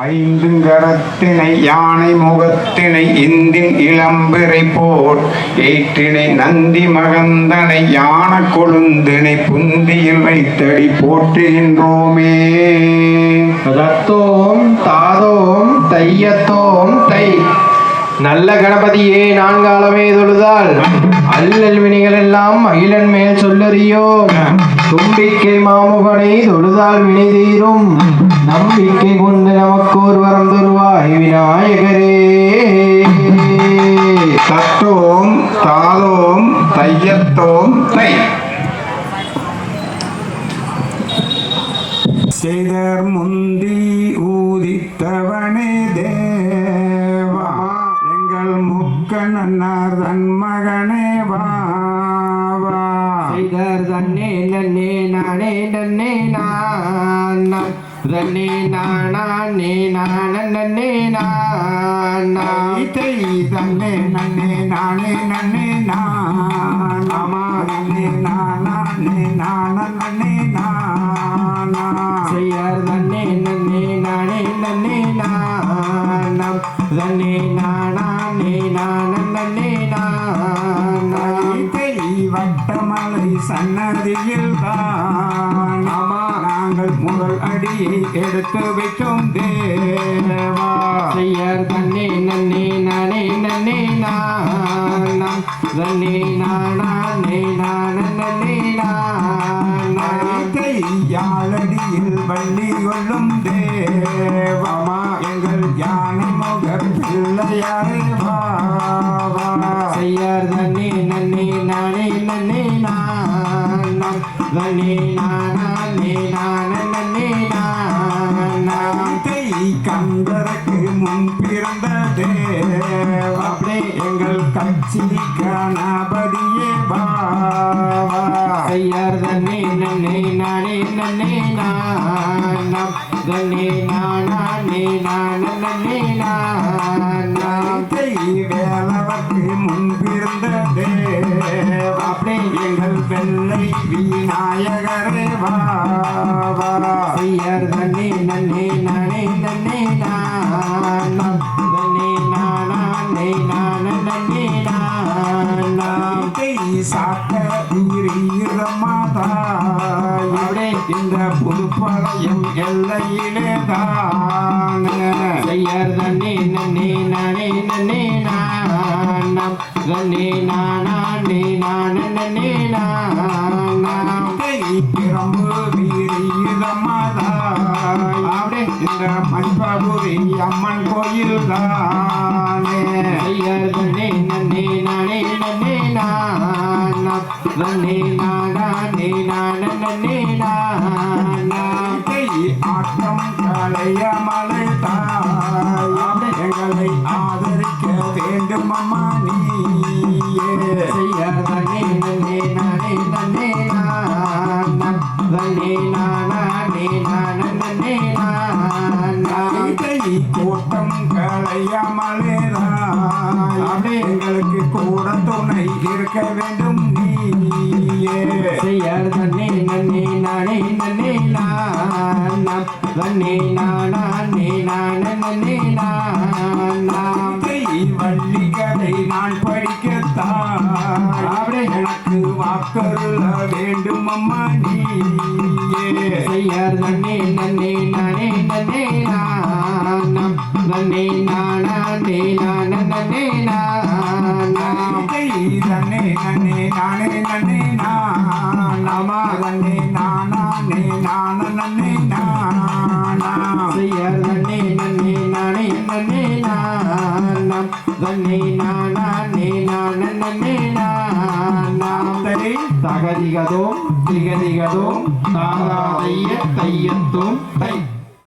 ஐந்துங்கரத்தினை யானை முகத்தினை இந்தின் இளம்பிறை போர் ஏற்றினை நந்தி மகந்தனை யான கொழுந்தினை புந்தியில் வைத்தடி போற்றுகின்றோமே. ரத்தோம் தாதோம் தையத்தோம் தை. நல்ல கணபதியே நான்காலமே தொழுதால் அல்லல் வினைகள் எல்லாம் அகிலன் மேல் சொல்லறியோம். தும்பிக்கை மாமுகனை தொழுதால் வினை தீரும். நம்பிக்கை கொண்டு நமக்கோர் வரம் தருவாய் விநாயகரே. தத்தோம் தாதோம் தையத்தோம் தை. செய்தர் முந்தி ஊதித்தவனே தேவா எங்கள் முக்கண்ணர் தன் மகனே வாவா. செய்தர் தன்னே நன்னே நானே நன்னே நான் தன்னே நானே நான் நன்னே நான் தன்னே நன்னே நானே நன்னே நான் நன்னே நானே நான் நன்னே நான். செய்யார் தன்னே நன்னே நானே நன்னே நான் தன்னே நானே நான் நன்னே நான். வட்டமலை சன்னதியில் தான் நாங்கள் முதல் அடியை எடுத்து வைத்தோம் தேவா. செய்யார் தன்னே நன்னே நானே நன்னே நான் தன்னே நானே நான் நன்னே நான். யாழடியில் வள்ளி கொள்ளும் தேவமா எங்கள் யானை முக பிள்ளையாரே வாவா. செய்யார் தன்னே நன்னே நானே நன்னே நான் தன்னே நானே நான் நன்னே நான். கந்தருக்கு முன் பிறந்த தேவா எங்கள் கட்சி கணபதியே வாவா. செய்யார் தன்னே நன்னே நானே நன்னே நான் தன்னே நானே நான் நன்னே நான். வேலவர்க்கு முன்பிருந்த தேவா எங்கள் வெள்ளை விநாயகரே வாவா. செய்யார் தன்னே நன்னே நானே நன்னே நான் தன்னே நானே நான் நன்னே நான். சாக்க மாதாயே இந்த புதுப்பாளையம் எல்லையிலே தான். செய்யார் தன்னே நன்னே நானே நன்னே நான் தன்னே நானே நான் நன்னே நான். பிரம்பு வீரமாதாயே இந்த மண்பபுரி அம்மன் கோயில் தானே. செய்யார் தன்னே நன்னே நானே நன்னே நான் தன்னே நானே நான் நன்னே நான். ஆட்டம் கலைய மலை தாய் எங்களை ஆதரிக்க வேண்டும் அம்மா நீயே. செய்யார் தன்னே நன்னே நானே நன்னே நான் தன்னே நானே நான் நன்னே நான். கூட்டம் கலைய மலை தாய் எங்களுக்கு கூட துணை இருக்க வேண்டும் நீயே. செய்யார் தன்னே நன்னே நானே நன்னே நான் தன்னே நானே நான் நன்னே நான். வள்ளிகளை நான் படிக்கத்தான் எனக்கு வாக்கருள வேண்டும் அம்மா நீயே. செய்யார் தன்னே நன்னே நானே நன்னே நான் தன்னே நானே நான் நன்னே நான். தன்னே நன்னே நானே நன்னே நாமா தன்னே நானே நான் நன்னே நான். செய்யார் தன்னே நன்னே நானே நன்னே நான் தன்னே நானே நான் நன்னே நான். தகதிகதோம் திகதிகதோம் தாதா தைய தையத்தோம் தை.